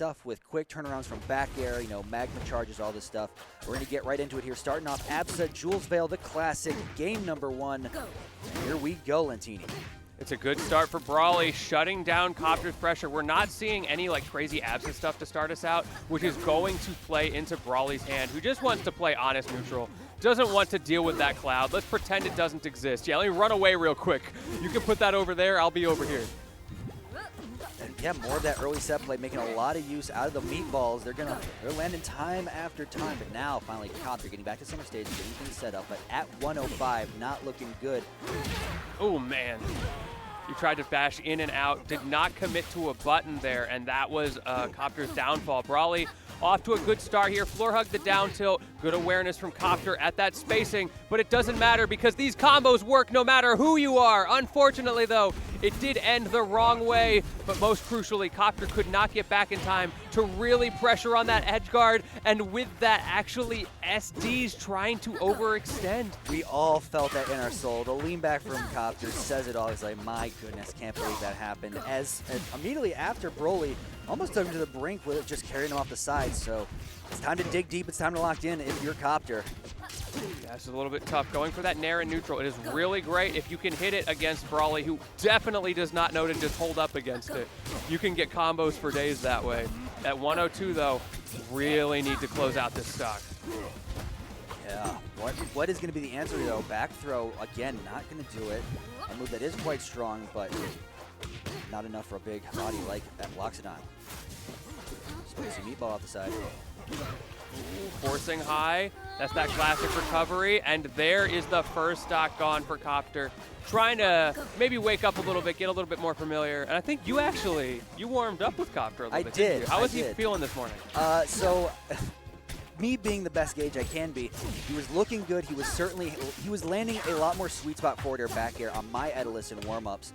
stuff with quick turnarounds from back air, you know, magma charges, all this stuff. We're going to get right into it here. Starting off Absa, Jules Veil, the classic, game number 1. Here we go, Lentini. It's a good start for Brawley, shutting down Kopter's pressure. We're not seeing any like crazy Absa stuff to start us out, which is going to play into Brawley's hand, who just wants to play honest neutral. Doesn't want to deal with that cloud. Let's pretend it doesn't exist. Yeah, let me run away real quick. You can put that over there, I'll be over here. And yeah, more of that early set play, making a lot of use out of the meatballs. They're landing time after time, but now finally Kopter getting back to center stage, getting things set up, but at 105, not looking good. Oh man. You tried to bash in and out, did not commit to a button there, and that was Kopter's downfall. Brawley off to a good start here. Floor hug the down tilt. Good awareness from Kopter at that spacing, but it doesn't matter because these combos work no matter who you are. Unfortunately, though, it did end the wrong way, but most crucially, Kopter could not get back in time to really pressure on that edge guard, and with that, actually, SD's trying to overextend. We all felt that in our soul. The lean back from Kopter says it all. He's like, my goodness, can't believe that happened. As immediately after, Brawley almost took him to the brink with it, just carrying him off the side. So it's time to dig deep. It's time to lock in if you're Kopter. Yeah, it's a little bit tough. Going for that Nair and neutral, it is really great if you can hit it against Brawley, who definitely does not know to just hold up against it. You can get combos for days that way. At 102, though, really need to close out this stock. Yeah, what is going to be the answer, though? Back throw, again, not going to do it. A move that is quite strong, but not enough for a big body like that Loxodont. Spicy meatball off the side. Forcing high, that's that classic recovery, and there is the first stock gone for Kopter. Trying to maybe wake up a little bit, get a little bit more familiar, and I think you warmed up with Kopter a little bit. I did. How was he feeling this morning? So, me being the best gauge I can be, he was looking good. He was landing a lot more sweet spot forward air, back air on my Aether in warm-ups.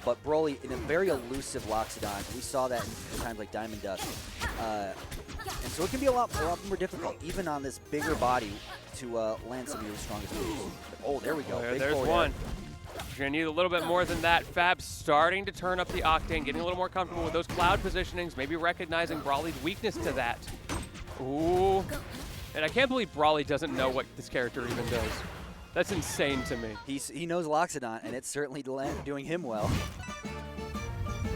But Brawley, in a very elusive Loxodont, we saw that in times like Diamond Dust. And so it can be a lot more difficult, even on this bigger body, to land some of your strongest moves. Oh, there we go. There's one. You're going to need a little bit more than that. Fab starting to turn up the octane, getting a little more comfortable with those cloud positionings, maybe recognizing Brawley's weakness to that. Ooh. And I can't believe Brawley doesn't know what this character even does. That's insane to me. He knows Loxodont, and it's certainly doing him well.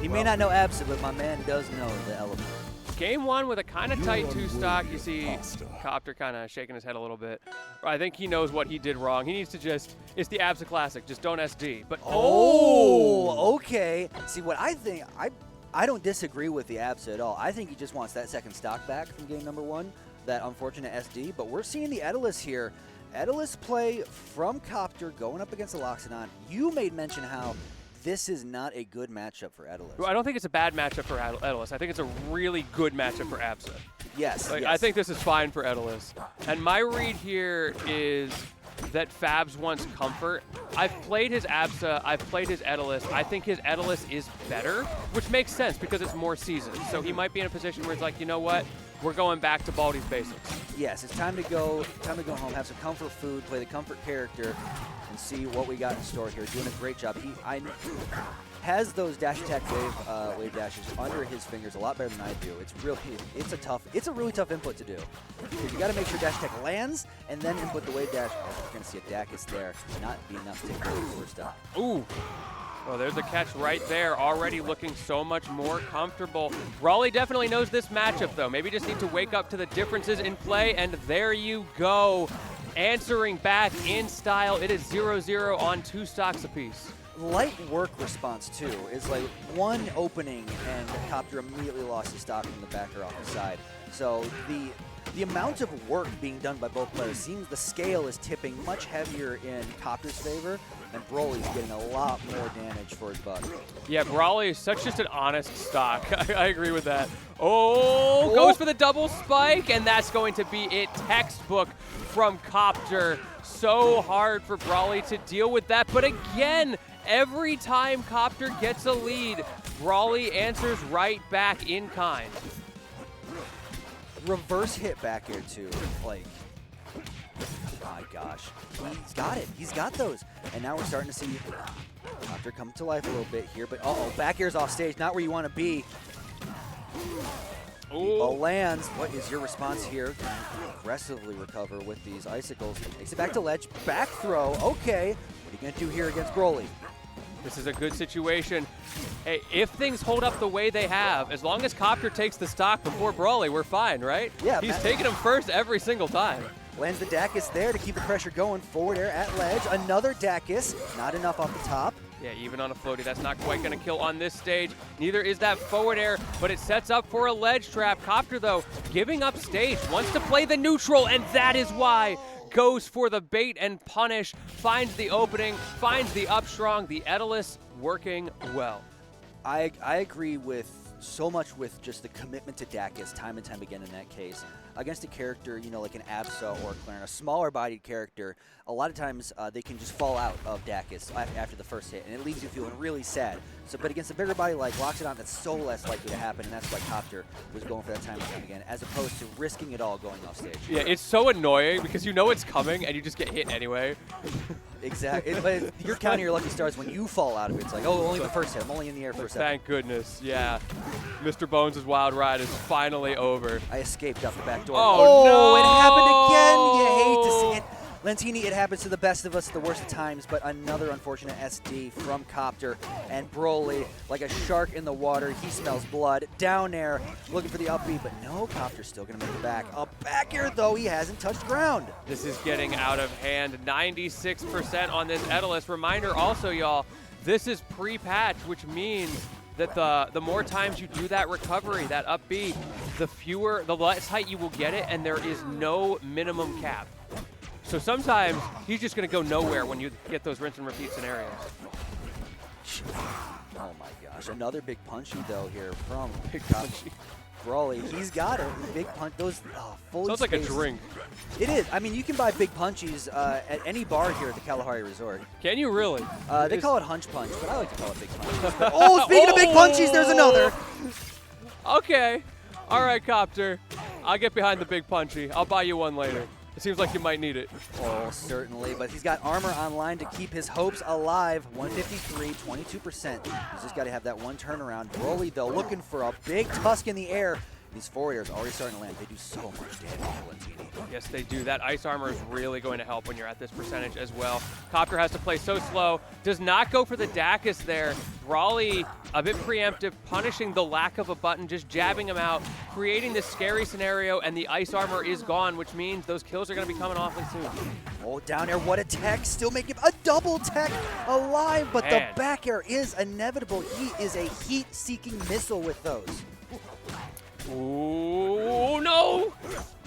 He may not know Absa, but my man does know the element. Game 1 with a kind of tight 2-stock. You see Kopter kind of shaking his head a little bit. I think he knows what he did wrong. He needs to just, it's the Absa classic, just don't SD. But oh, okay. See, what I think, I don't disagree with the Absa at all. I think he just wants that second stock back from game number 1, that unfortunate SD. But we're seeing the Aether here. Aether play from Kopter going up against the Loxodont. You made mention how this is not a good matchup for Aether. I don't think it's a bad matchup for Aether. I think it's a really good matchup for Absa. Yes, yes. I think this is fine for Aether. And my read here is that Fabs wants comfort. I've played his Absa, I've played his Aether. I think his Aether is better, which makes sense because it's more seasoned. So he might be in a position where it's like, you know what? We're going back to Baldi's basics. Yes, it's time to go home, have some comfort food, play the comfort character, and see what we got in store here. Doing a great job. He has those dash attack wave dashes under his fingers a lot better than I do. It's a really tough input to do. You got to make sure dash attack lands and then input the wave dash. Oh, you're gonna see a Dacus there, not be enough to go first up. Ooh. Oh, there's a catch right there, already looking so much more comfortable. Brawley definitely knows this matchup, though. Maybe just need to wake up to the differences in play, and there you go. Answering back in style. It is 0-0 on 2 stocks apiece. Light work response, too, is like one opening, and Kopter immediately lost his stock from the back or off the side. So the amount of work being done by both players seems the scale is tipping much heavier in Kopter's favor, and Brawley's getting a lot more damage for his buck. Yeah, Brawley is just an honest stock. I agree with that. Oh, goes for the double spike, and that's going to be it. Textbook from Kopter. So hard for Brawley to deal with that, but again, every time Kopter gets a lead, Brawley answers right back in kind. Reverse hit back here too, like, oh my gosh, he's got it, he's got those, and now we're starting to see Kopter come to life a little bit here, but back air's off stage, not where you want to be. Ball lands. What is your response here? Aggressively recover with these icicles. Takes it back to ledge. Back throw. Okay. What are you going to do here against Broly? This is a good situation. Hey, if things hold up the way they have, as long as Kopter takes the stock before Broly, we're fine, right? Yeah. He's taking him first every single time. Lands the Dacus there to keep the pressure going. Forward air at ledge. Another Dacus. Not enough off the top. Yeah, even on a floaty, that's not quite going to kill on this stage. Neither is that forward air, but it sets up for a ledge trap. Kopter, though, giving up stage, wants to play the neutral, and that is why goes for the bait and punish, finds the opening, finds the up strong, the Aether working well. I agree with so much with just the commitment to Dacus time and time again in that case. Against a character, you know, like an Absa or a Clarence, a smaller bodied character, a lot of times they can just fall out of Dacus after the first hit, and it leaves you feeling really sad. So, but against a bigger body like Loxodont, that's so less likely to happen, and that's why Kopter was going for that time and time again, as opposed to risking it all going off stage. Yeah, it's so annoying because you know it's coming and you just get hit anyway. Exactly. But you're counting your lucky stars when you fall out of it. It's like, oh, only the first hit. I'm only in the air for a second. Thank goodness, yeah. Mr. Bones' wild ride is finally over. I escaped out the back door. Oh, It no! happened again. You hate to see it. Lentini, it happens to the best of us at the worst of times, but another unfortunate SD from Kopter. And Broly, like a shark in the water, he smells blood. Down air, looking for the up B, but no, Kopter's still going to make it back. Up back air, though, he hasn't touched ground. This is getting out of hand. 96% on this Aether. Reminder also, y'all, this is pre-patch, which means that the more times you do that recovery, that up B, the less height you will get it, and there is no minimum cap. So sometimes he's just going to go nowhere when you get those rinse and repeat scenarios. Oh my gosh, another big punchy though here from Big punchy. Broly. He's got it. Big punch. Those fully Sounds like a spaced. drink. It is. I mean, you can buy big punchies at any bar here at the Kalahari Resort. Can you really? They call it hunch punch, but I like to call it big punchies. Oh, speaking of big punchies, there's another. Okay. All right, Kopter. I'll get behind the big punchy. I'll buy you one later. It seems like you might need it. Oh, certainly. But he's got armor online to keep his hopes alive. 153, 22%. He's just got to have that one turnaround. Broly, though, looking for a big tusk in the air. These forward airs already starting to land. They do so much damage to Lentini. Yes, they do. That ice armor is really going to help when you're at this percentage as well. Kopter has to play so slow. Does not go for the Dacus there. Broly a bit preemptive, punishing the lack of a button, just jabbing him out, creating this scary scenario, and the ice armor is gone, which means those kills are going to be coming awfully soon. Oh, down air, what a tech. Still making a double tech alive, but Man. the back air is inevitable. He is a heat-seeking missile with those. Oh, no!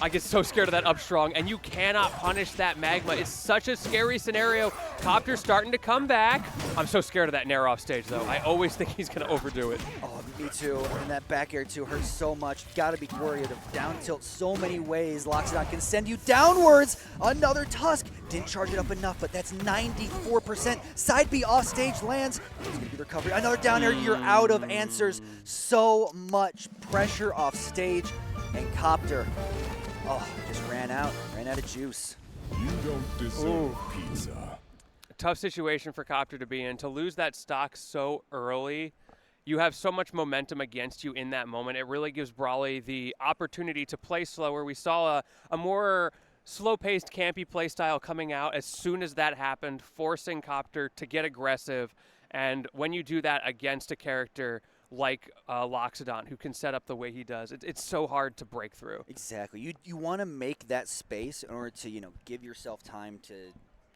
I get so scared of that up strong, and you cannot punish that magma. It's such a scary scenario. Kopter's starting to come back. I'm so scared of that nair off stage, though. I always think he's going to overdo it. Oh, me too. And that back air, too, hurts so much. Got to be worried of down tilt so many ways. Loxodont can send you downwards. Another Tusk. Didn't charge it up enough, but that's 94%. Side B off stage lands. It's going to be the recovery. Another down air. You're out of answers. So much pressure off stage. And Kopter, just ran out of juice. You don't deserve pizza. Tough situation for Kopter to be in. To lose that stock so early, you have so much momentum against you in that moment. It really gives Broly the opportunity to play slower. We saw a more slow-paced, campy play style coming out as soon as that happened, forcing Kopter to get aggressive. And when you do that against a character like Loxodont, who can set up the way he does, it's so hard to break through. Exactly. You want to make that space in order to give yourself time to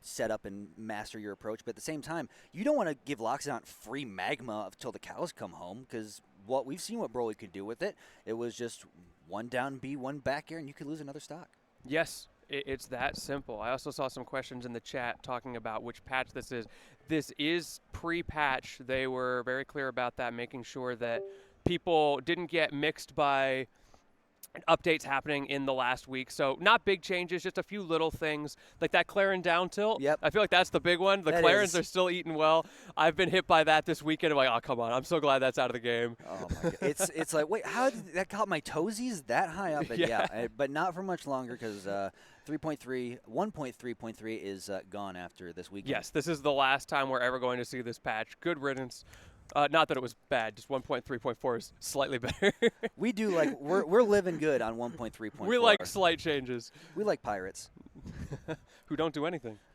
set up and master your approach, but at the same time, you don't want to give Loxodont free magma until the cows come home, because we've seen what Broly could do with it. It was just one down B, one back air, and you could lose another stock. Yes, it's that simple. I also saw some questions in the chat talking about which patch this is. This is pre-patch. They were very clear about that, making sure that people didn't get mixed by updates happening in the last week. So not big changes, just a few little things like that Clarin down tilt. Yep. I feel like that's the big one. The Clarins are still eating well. I've been hit by that this weekend. I'm like, oh, come on. I'm so glad that's out of the game. Oh, my God. It's like, wait, how did that caught my toesies that high up? And yeah, but not for much longer, because 1.3.3 is gone after this weekend. Yes, this is the last time we're ever going to see this patch. Good riddance. Not that it was bad, just 1.3.4 is slightly better. We do like we're living good on 1.3.4. We like slight changes. We like pirates. Who don't do anything.